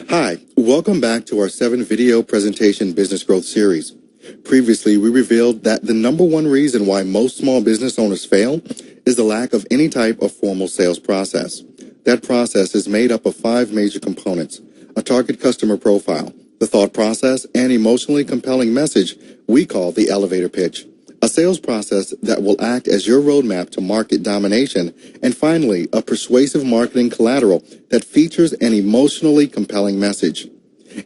Hi, welcome back to our 7-video presentation business growth series. Previously, we revealed that the number one reason why most small business owners fail is the lack of any type of formal sales process. That process is made up of 5 major components: a target customer profile, the thought process, and emotionally compelling message we call the elevator pitch, a sales process that will act as your roadmap to market domination, and finally, a persuasive marketing collateral that features an emotionally compelling message.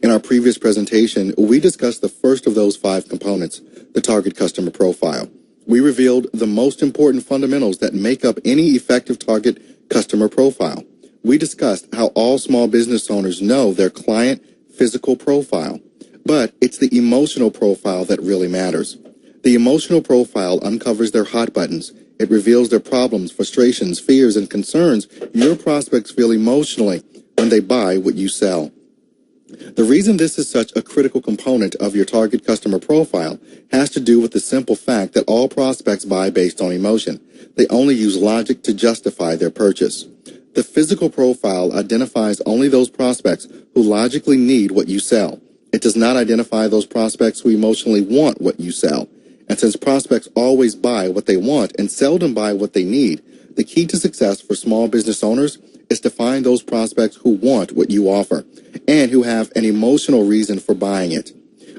In our previous presentation, we discussed the first of those 5 components, the target customer profile. We revealed the most important fundamentals that make up any effective target customer profile. We discussed how all small business owners know their client physical profile, but it's the emotional profile that really matters. The emotional profile uncovers their hot buttons. It reveals their problems, frustrations, fears, and concerns your prospects feel emotionally when they buy what you sell. The reason this is such a critical component of your target customer profile has to do with the simple fact that all prospects buy based on emotion. They only use logic to justify their purchase. The physical profile identifies only those prospects who logically need what you sell. It does not identify those prospects who emotionally want what you sell. And since prospects always buy what they want and seldom buy what they need, the key to success for small business owners is to find those prospects who want what you offer and who have an emotional reason for buying it.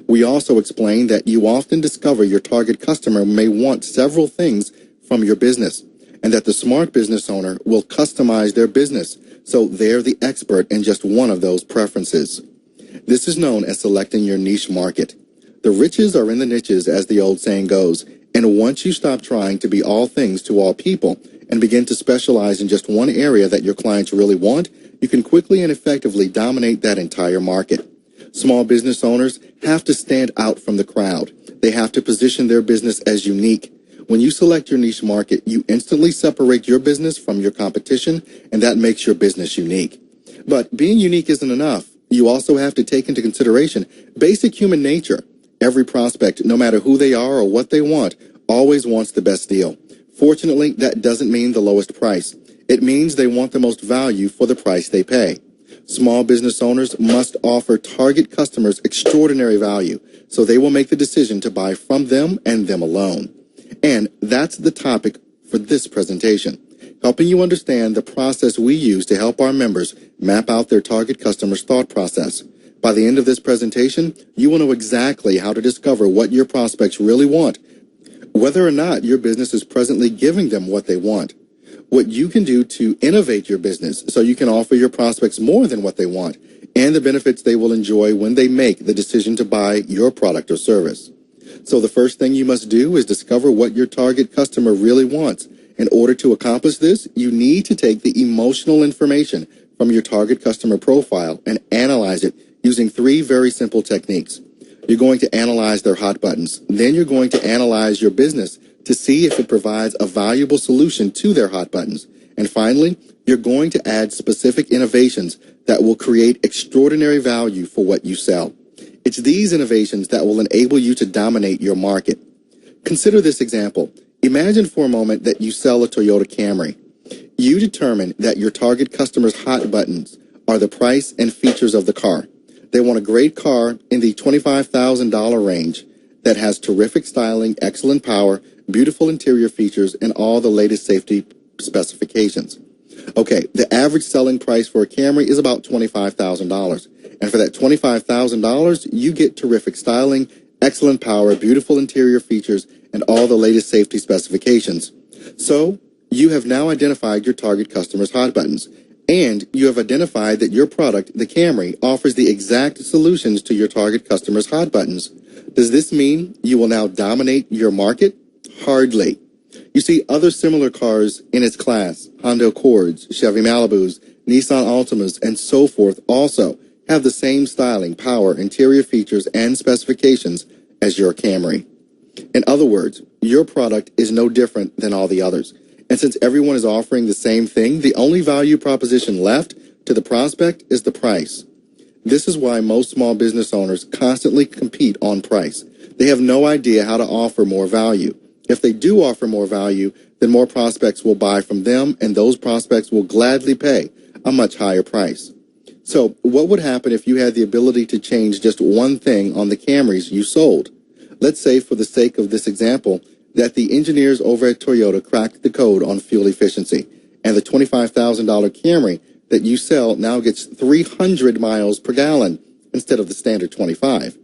We also explained that you often discover your target customer may want several things from your business, and that the smart business owner will customize their business so they're the expert in just one of those preferences. This is known as selecting your niche market. The riches are in the niches, as the old saying goes, and once you stop trying to be all things to all people and begin to specialize in just one area that your clients really want, you can quickly and effectively dominate that entire market. Small business owners have to stand out from the crowd. They have to position their business as unique. When you select your niche market, you instantly separate your business from your competition, and that makes your business unique. But being unique isn't enough. You also have to take into consideration basic human nature. Every prospect, no matter who they are or what they want, always wants the best deal. Fortunately, that doesn't mean the lowest price. It means they want the most value for the price they pay. Small business owners must offer target customers extraordinary value, so they will make the decision to buy from them and them alone. And that's the topic for this presentation, helping you understand the process we use to help our members map out their target customer's thought process. By the end of this presentation, you will know exactly how to discover what your prospects really want, whether or not your business is presently giving them what they want, what you can do to innovate your business so you can offer your prospects more than what they want, and the benefits they will enjoy when they make the decision to buy your product or service. So the first thing you must do is discover what your target customer really wants. In order to accomplish this, you need to take the emotional information from your target customer profile and analyze it using 3 very simple techniques. You're going to analyze their hot buttons. Then you're going to analyze your business to see if it provides a valuable solution to their hot buttons. And finally, you're going to add specific innovations that will create extraordinary value for what you sell. It's these innovations that will enable you to dominate your market. Consider this example. Imagine for a moment that you sell a Toyota Camry. You determine that your target customer's hot buttons are the price and features of the car. They want a great car in the $25,000 range that has terrific styling, excellent power, beautiful interior features, and all the latest safety specifications. Okay, the average selling price for a Camry is about $25,000. And for that $25,000, you get terrific styling, excellent power, beautiful interior features, and all the latest safety specifications. So, you have now identified your target customer's hot buttons. And you have identified that your product, the Camry, offers the exact solutions to your target customer's hot buttons. Does this mean you will now dominate your market? Hardly. You see, other similar cars in its class, Honda Accords, Chevy Malibus, Nissan Altimas, and so forth, also have the same styling, power, interior features, and specifications as your Camry. In other words, your product is no different than all the others. And since everyone is offering the same thing, the only value proposition left to the prospect is the price. This is why most small business owners constantly compete on price. They have no idea how to offer more value. If they do offer more value, then more prospects will buy from them, and those prospects will gladly pay a much higher price. So what would happen if you had the ability to change just one thing on the Camrys you sold? Let's say, for the sake of this example, that the engineers over at Toyota cracked the code on fuel efficiency, and the $25,000 Camry that you sell now gets 300 miles per gallon instead of the standard 25.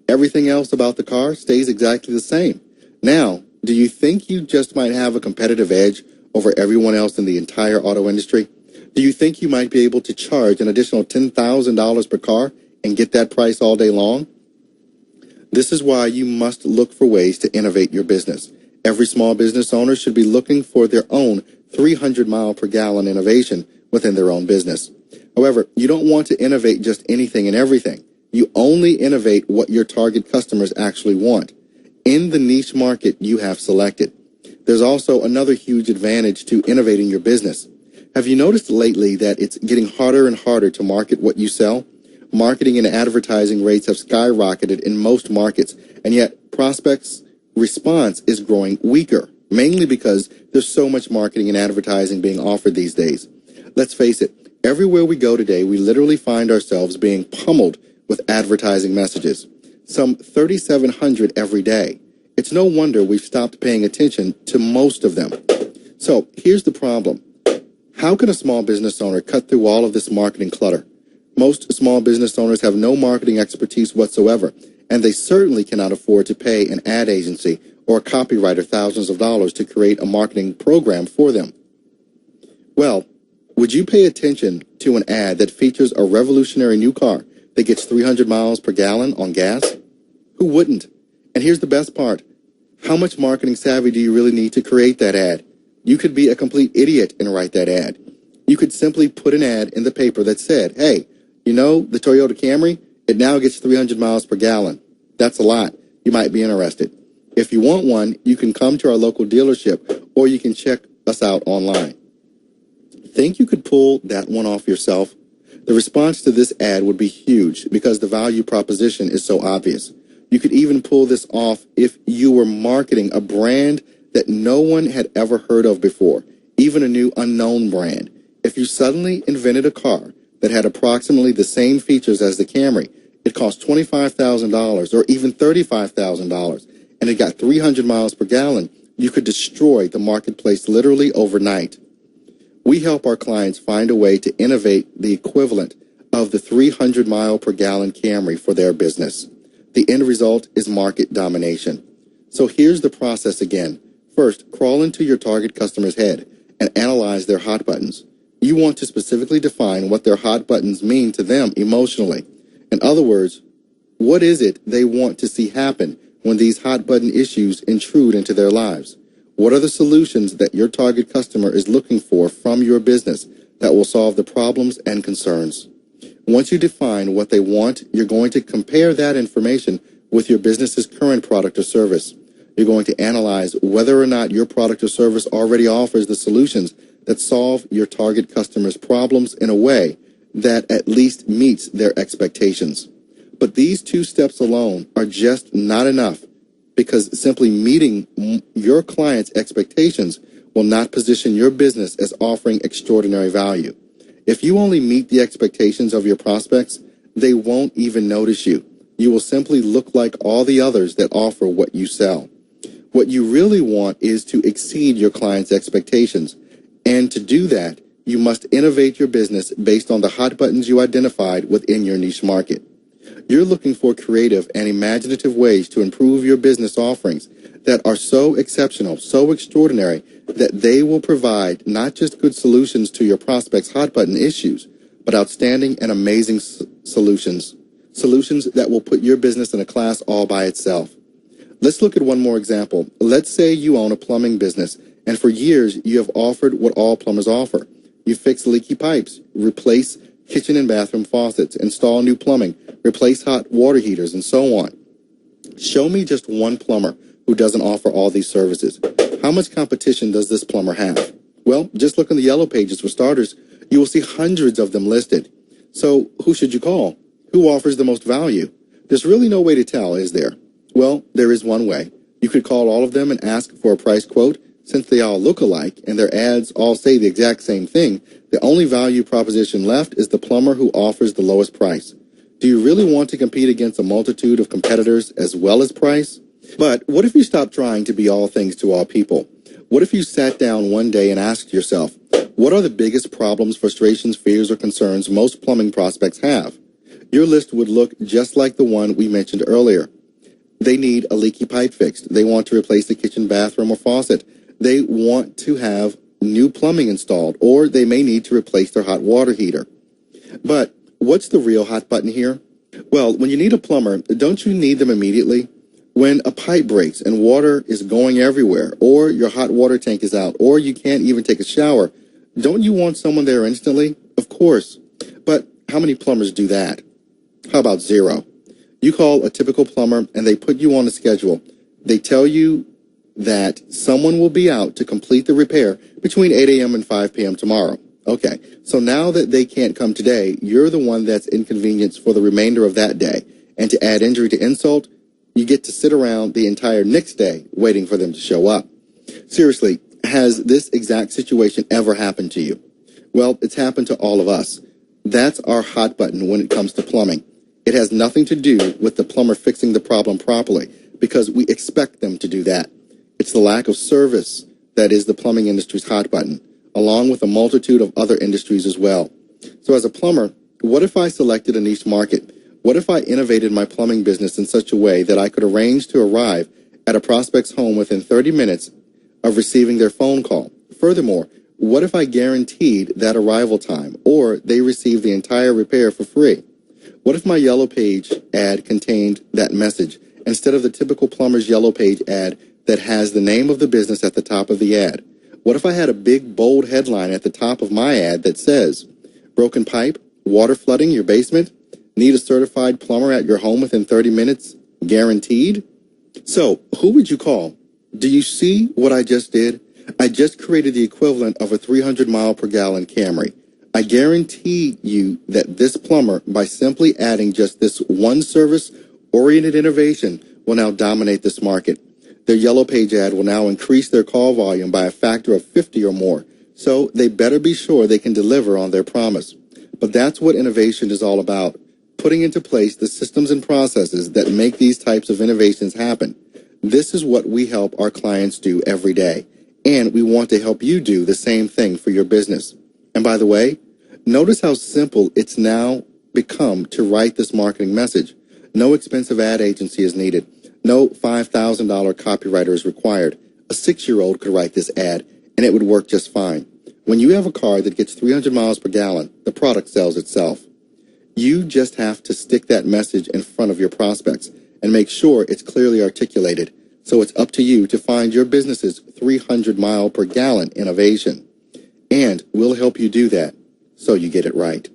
Everything else about the car stays exactly the same. Now, do you think you just might have a competitive edge over everyone else in the entire auto industry? Do you think you might be able to charge an additional $10,000 per car and get that price all day long? This is why you must look for ways to innovate your business. Every small business owner should be looking for their own 300 mile per gallon innovation within their own business. However, you don't want to innovate just anything and everything. You only innovate what your target customers actually want in the niche market you have selected. There's also another huge advantage to innovating your business. Have you noticed lately that it's getting harder and harder to market what you sell? Marketing and advertising rates have skyrocketed in most markets, and yet prospects' response is growing weaker, mainly because there's so much marketing and advertising being offered these days. Let's face it, everywhere we go today, we literally find ourselves being pummeled with advertising messages, some 3,700 every day. It's no wonder we've stopped paying attention to most of them. So here's the problem. How can a small business owner cut through all of this marketing clutter? Most small business owners have no marketing expertise whatsoever, and they certainly cannot afford to pay an ad agency or a copywriter thousands of dollars to create a marketing program for them. Well, would you pay attention to an ad that features a revolutionary new car that gets 300 miles per gallon on gas? Who wouldn't? And here's the best part. How much marketing savvy do you really need to create that ad? You could be a complete idiot and write that ad. You could simply put an ad in the paper that said, hey, you know, the Toyota Camry, it now gets 300 miles per gallon. That's a lot. You might be interested. If you want one, you can come to our local dealership or you can check us out online. Think you could pull that one off yourself? The response to this ad would be huge because the value proposition is so obvious. You could even pull this off if you were marketing a brand that no one had ever heard of before, even a new unknown brand. If you suddenly invented a car that had approximately the same features as the Camry, it cost $25,000 or even $35,000, and it got 300 miles per gallon, you could destroy the marketplace literally overnight. We help our clients find a way to innovate the equivalent of the 300 mile per gallon Camry for their business. The end result is market domination. So here's the process again. First, crawl into your target customer's head and analyze their hot buttons. You want to specifically define what their hot buttons mean to them emotionally. In other words, what is it they want to see happen when these hot button issues intrude into their lives? What are the solutions that your target customer is looking for from your business that will solve the problems and concerns? Once you define what they want, you're going to compare that information with your business's current product or service. You're going to analyze whether or not your product or service already offers the solutions that solve your target customer's problems in a way that at least meets their expectations. But these two steps alone are just not enough, because simply meeting your client's expectations will not position your business as offering extraordinary value. If you only meet the expectations of your prospects, they won't even notice you. You will simply look like all the others that offer what you sell. What you really want is to exceed your client's expectations. And to do that, you must innovate your business based on the hot buttons you identified within your niche market. You're looking for creative and imaginative ways to improve your business offerings that are so exceptional, so extraordinary, that they will provide not just good solutions to your prospects' hot button issues, but outstanding and amazing solutions that will put your business in a class all by itself. Let's look at one more example. Let's say you own a plumbing business, and for years you have offered what all plumbers offer. You fix leaky pipes, replace kitchen and bathroom faucets, install new plumbing, replace hot water heaters, and so on. Show me just one plumber who doesn't offer all these services. How much competition does this plumber have? Well, just look in the yellow pages for starters. You will see hundreds of them listed. So who should you call? Who offers the most value? There's really no way to tell, is there? Well, there is one way. You could call all of them and ask for a price quote, Since they all look alike and their ads all say the exact same thing, the only value proposition left is the plumber who offers the lowest price. Do you really want to compete against a multitude of competitors as well as price? But what if you stopped trying to be all things to all people? What if you sat down one day and asked yourself, what are the biggest problems, frustrations, fears, or concerns most plumbing prospects have? Your list would look just like the one we mentioned earlier. They need a leaky pipe fixed. They want to replace the kitchen, bathroom, or faucet. They want to have new plumbing installed, or they may need to replace their hot water heater. But what's the real hot button here? Well, when you need a plumber, don't you need them immediately? When a pipe breaks and water is going everywhere, or your hot water tank is out, or you can't even take a shower, don't you want someone there instantly? Of course. But how many plumbers do that? How about zero? You call a typical plumber and they put you on a schedule. They tell you that someone will be out to complete the repair between 8 a.m. and 5 p.m. tomorrow. Okay, so now that they can't come today, you're the one that's inconvenienced for the remainder of that day. And to add injury to insult, you get to sit around the entire next day waiting for them to show up. Seriously, has this exact situation ever happened to you? Well, it's happened to all of us. That's our hot button when it comes to plumbing. It has nothing to do with the plumber fixing the problem properly, because we expect them to do that. It's the lack of service that is the plumbing industry's hot button, along with a multitude of other industries as well. So as a plumber, what if I selected a niche market? What if I innovated my plumbing business in such a way that I could arrange to arrive at a prospect's home within 30 minutes of receiving their phone call? Furthermore, what if I guaranteed that arrival time, or they receive the entire repair for free? What if my Yellow Page ad contained that message, instead of the typical plumber's Yellow Page ad that has the name of the business at the top of the ad? What if I had a big, bold headline at the top of my ad that says, broken pipe, water flooding your basement, need a certified plumber at your home within 30 minutes, guaranteed? So, who would you call? Do you see what I just did? I just created the equivalent of a 300 mile per gallon Camry. I guarantee you that this plumber, by simply adding just this one service-oriented innovation, will now dominate this market. Their Yellow Page ad will now increase their call volume by a factor of 50 or more, so they better be sure they can deliver on their promise. But that's what innovation is all about, putting into place the systems and processes that make these types of innovations happen. This is what we help our clients do every day, and we want to help you do the same thing for your business. And by the way, notice how simple it's now become to write this marketing message. No expensive ad agency is needed. No $5,000 copywriter is required. A 6-year-old could write this ad, and it would work just fine. When you have a car that gets 300 miles per gallon, the product sells itself. You just have to stick that message in front of your prospects and make sure it's clearly articulated. So it's up to you to find your business's 300 mile per gallon innovation. And we'll help you do that so you get it right.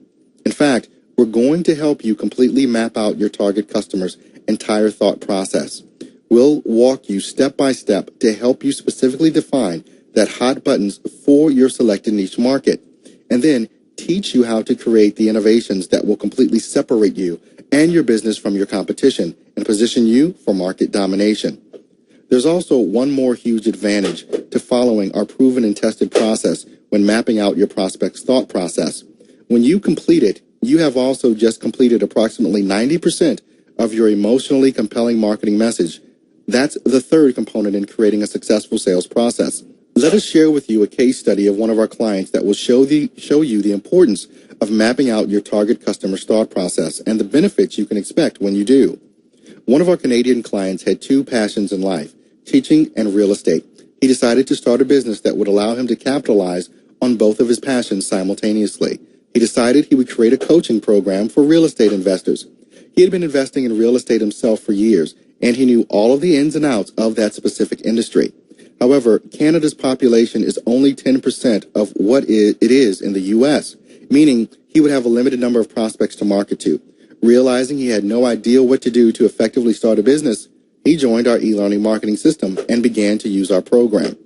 In fact, we're going to help you completely map out your target customer's entire thought process. We'll walk you step by step to help you specifically define that hot buttons for your selected niche market, and then teach you how to create the innovations that will completely separate you and your business from your competition and position you for market domination. There's also one more huge advantage to following our proven and tested process when mapping out your prospect's thought process. When you complete it, you have also just completed approximately 90% of your emotionally compelling marketing message. That's the third component in creating a successful sales process. Let us share with you a case study of one of our clients that will show you the importance of mapping out your target customer's thought process and the benefits you can expect when you do. One of our Canadian clients had two passions in life, teaching and real estate. He decided to start a business that would allow him to capitalize on both of his passions simultaneously. He decided he would create a coaching program for real estate investors. He had been investing in real estate himself for years, and he knew all of the ins and outs of that specific industry. However, Canada's population is only 10% of what it is in the U.S., meaning he would have a limited number of prospects to market to. Realizing he had no idea what to do to effectively start a business, he joined our e-learning marketing system and began to use our program.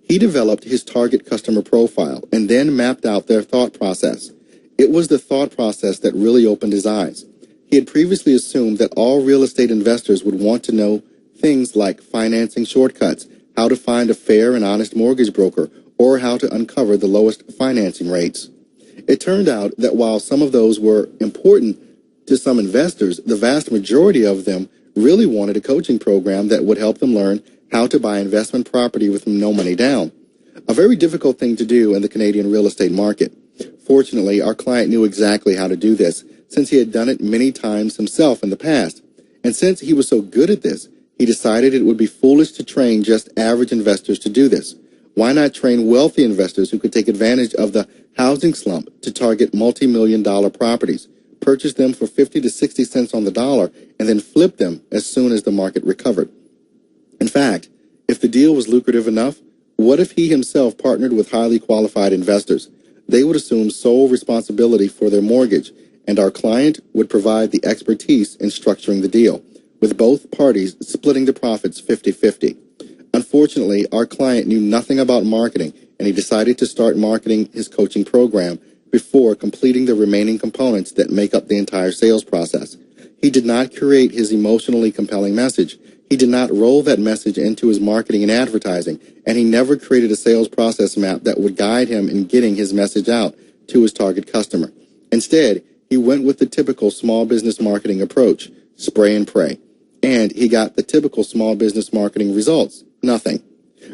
He developed his target customer profile and then mapped out their thought process. It was the thought process that really opened his eyes. He had previously assumed that all real estate investors would want to know things like financing shortcuts, how to find a fair and honest mortgage broker, or how to uncover the lowest financing rates. It turned out that while some of those were important to some investors, the vast majority of them really wanted a coaching program that would help them learn how to buy investment property with no money down. A very difficult thing to do in the Canadian real estate market. Fortunately, our client knew exactly how to do this, since he had done it many times himself in the past. And since he was so good at this, he decided it would be foolish to train just average investors to do this. Why not train wealthy investors who could take advantage of the housing slump to target multi-million-dollar properties, purchase them for 50 to 60 cents on the dollar, and then flip them as soon as the market recovered? In fact, if the deal was lucrative enough, what if he himself partnered with highly qualified investors? They would assume sole responsibility for their mortgage, and our client would provide the expertise in structuring the deal, with both parties splitting the profits 50-50. Unfortunately, our client knew nothing about marketing, and he decided to start marketing his coaching program before completing the remaining components that make up the entire sales process. He did not create his emotionally compelling message. He did not roll that message into his marketing and advertising, and he never created a sales process map that would guide him in getting his message out to his target customer. Instead, he went with the typical small business marketing approach, spray and pray. And he got the typical small business marketing results, nothing.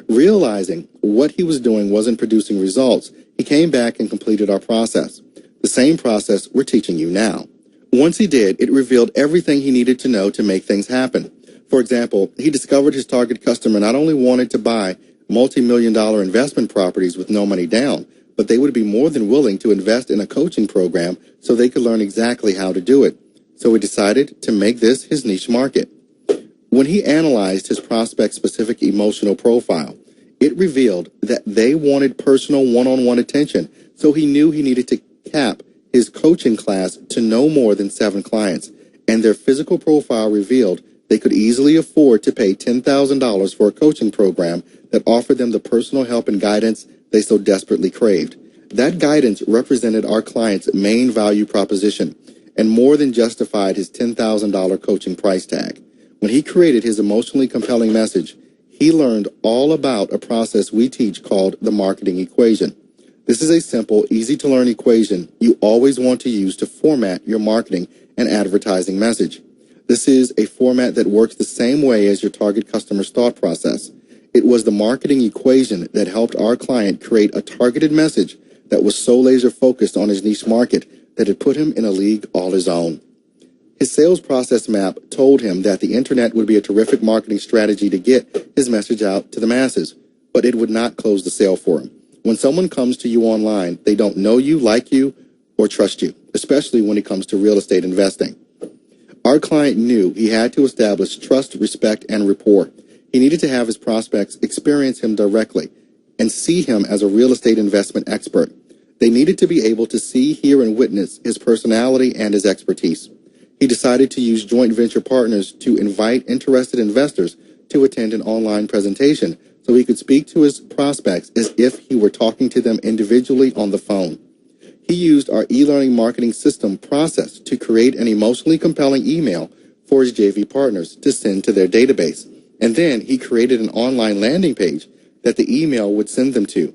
Realizing what he was doing wasn't producing results, he came back and completed our process. The same process we're teaching you now. Once he did, it revealed everything he needed to know to make things happen. For example, he discovered his target customer not only wanted to buy multi-million-dollar investment properties with no money down, but they would be more than willing to invest in a coaching program so they could learn exactly how to do it. So he decided to make this his niche market. When he analyzed his prospect's specific emotional profile, it revealed that they wanted personal one-on-one attention, so he knew he needed to cap his coaching class to no more than 7 clients, and their physical profile revealed they could easily afford to pay $10,000 for a coaching program that offered them the personal help and guidance they so desperately craved. That guidance represented our client's main value proposition and more than justified his $10,000 coaching price tag. When he created his emotionally compelling message, he learned all about a process we teach called the marketing equation. This is a simple, easy-to-learn equation you always want to use to format your marketing and advertising message. This is a format that works the same way as your target customer's thought process. It was the marketing equation that helped our client create a targeted message that was so laser-focused on his niche market that it put him in a league all his own. His sales process map told him that the internet would be a terrific marketing strategy to get his message out to the masses, but it would not close the sale for him. When someone comes to you online, they don't know you, like you, or trust you, especially when it comes to real estate investing. Our client knew he had to establish trust, respect, and rapport. He needed to have his prospects experience him directly and see him as a real estate investment expert. They needed to be able to see, hear, and witness his personality and his expertise. He decided to use joint venture partners to invite interested investors to attend an online presentation so he could speak to his prospects as if he were talking to them individually on the phone. He used our e-learning marketing system process to create an emotionally compelling email for his JV partners to send to their database. And then he created an online landing page that the email would send them to.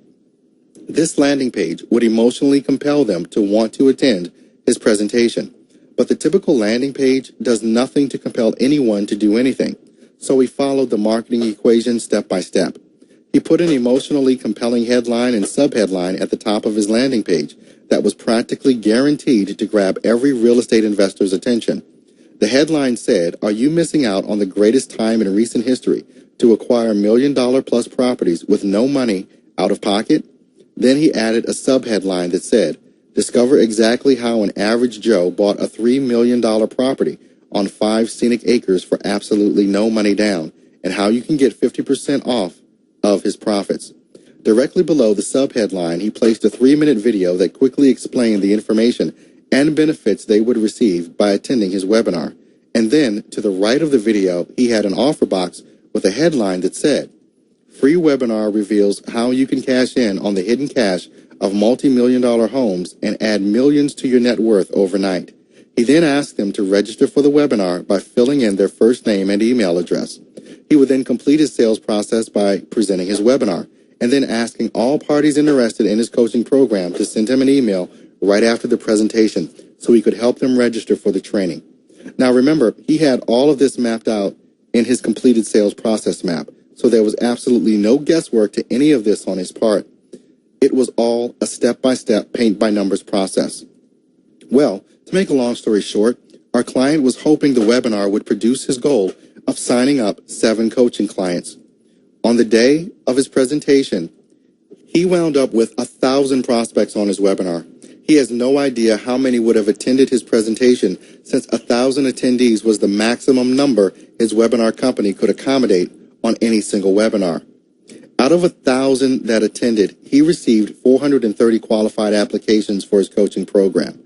This landing page would emotionally compel them to want to attend his presentation. But the typical landing page does nothing to compel anyone to do anything. So he followed the marketing equation step by step. He put an emotionally compelling headline and subheadline at the top of his landing page that was practically guaranteed to grab every real estate investor's attention. The headline said, "Are you missing out on the greatest time in recent history to acquire $1 million plus properties with no money out of pocket?" Then he added a subheadline that said, "Discover exactly how an average Joe bought a $3 million property on 5 scenic acres for absolutely no money down, and how you can get 50% off of his profits." Directly below the subheadline, he placed a 3-minute video that quickly explained the information and benefits they would receive by attending his webinar. And then, to the right of the video, he had an offer box with a headline that said, "Free webinar reveals how you can cash in on the hidden cash of multi-million-dollar homes and add millions to your net worth overnight." He then asked them to register for the webinar by filling in their first name and email address. He would then complete his sales process by presenting his webinar and then asking all parties interested in his coaching program to send him an email right after the presentation so he could help them register for the training. Now remember, he had all of this mapped out in his completed sales process map, so there was absolutely no guesswork to any of this on his part. It was all a step-by-step, paint-by-numbers process. Well, to make a long story short, our client was hoping the webinar would produce his goal of signing up 7 coaching clients. On the day of his presentation, he wound up with 1,000 prospects on his webinar. He has no idea how many would have attended his presentation, since 1,000 attendees was the maximum number his webinar company could accommodate on any single webinar. Out of 1,000 that attended, he received 430 qualified applications for his coaching program.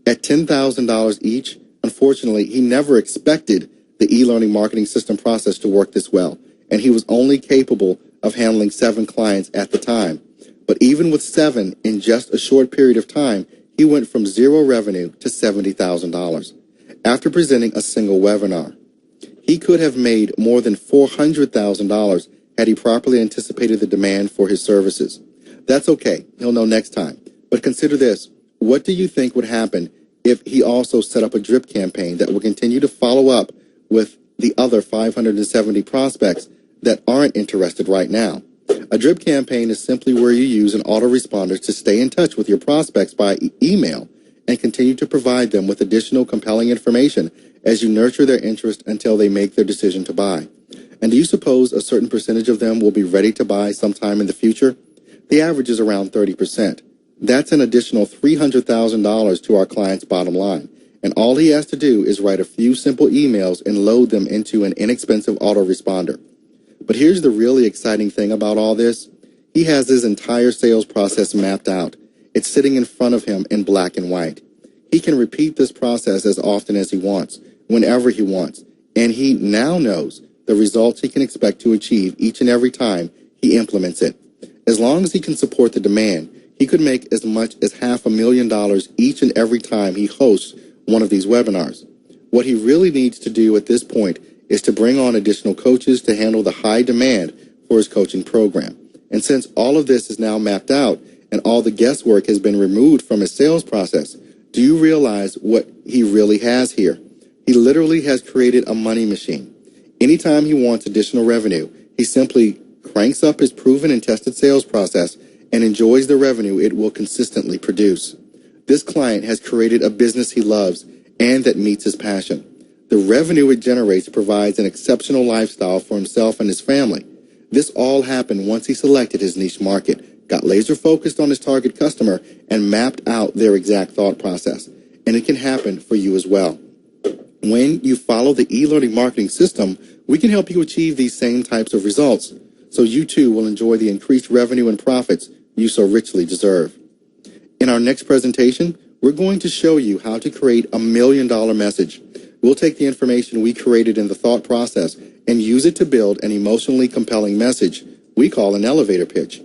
At $10,000 each, unfortunately, he never expected the e-learning marketing system process to work this well, and he was only capable of handling 7 clients at the time. But even with 7 in just a short period of time, he went from zero revenue to $70,000. After presenting a single webinar, he could have made more than $400,000 had he properly anticipated the demand for his services. That's okay. He'll know next time. But consider this. What do you think would happen if he also set up a drip campaign that will continue to follow up with the other 570 prospects that aren't interested right now? A drip campaign is simply where you use an autoresponder to stay in touch with your prospects by email and continue to provide them with additional compelling information as you nurture their interest until they make their decision to buy. And do you suppose a certain percentage of them will be ready to buy sometime in the future? The average is around 30%. That's an additional $300,000 to our client's bottom line. And all he has to do is write a few simple emails and load them into an inexpensive autoresponder. But here's the really exciting thing about all this. He has his entire sales process mapped out. It's sitting in front of him in black and white. He can repeat this process as often as he wants, whenever he wants. And he now knows the results he can expect to achieve each and every time he implements it. As long as he can support the demand, he could make as much as $500,000 each and every time he hosts one of these webinars. What he really needs to do at this point is to bring on additional coaches to handle the high demand for his coaching program. And since all of this is now mapped out and all the guesswork has been removed from his sales process, do you realize what he really has here? He literally has created a money machine. Anytime he wants additional revenue, he simply cranks up his proven and tested sales process and enjoys the revenue it will consistently produce. This client has created a business he loves and that meets his passion. The revenue it generates provides an exceptional lifestyle for himself and his family. This all happened once he selected his niche market, got laser focused on his target customer, and mapped out their exact thought process. And it can happen for you as well. When you follow the e-learning marketing system, we can help you achieve these same types of results, so you too will enjoy the increased revenue and profits you so richly deserve. In our next presentation, we're going to show you how to create a $1 million message. We'll take the information we created in the thought process and use it to build an emotionally compelling message we call an elevator pitch.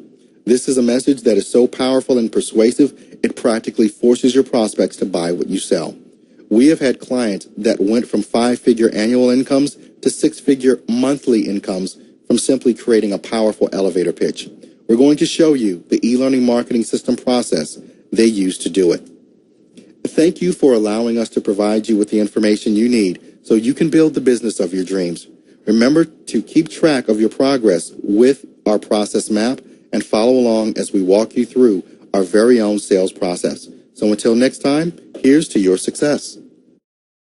This is a message that is so powerful and persuasive, it practically forces your prospects to buy what you sell. We have had clients that went from 5-figure annual incomes to 6-figure monthly incomes from simply creating a powerful elevator pitch. We're going to show you the e-learning marketing system process they use to do it. Thank you for allowing us to provide you with the information you need so you can build the business of your dreams. Remember to keep track of your progress with our process map and follow along as we walk you through our very own sales process. So until next time, here's to your success.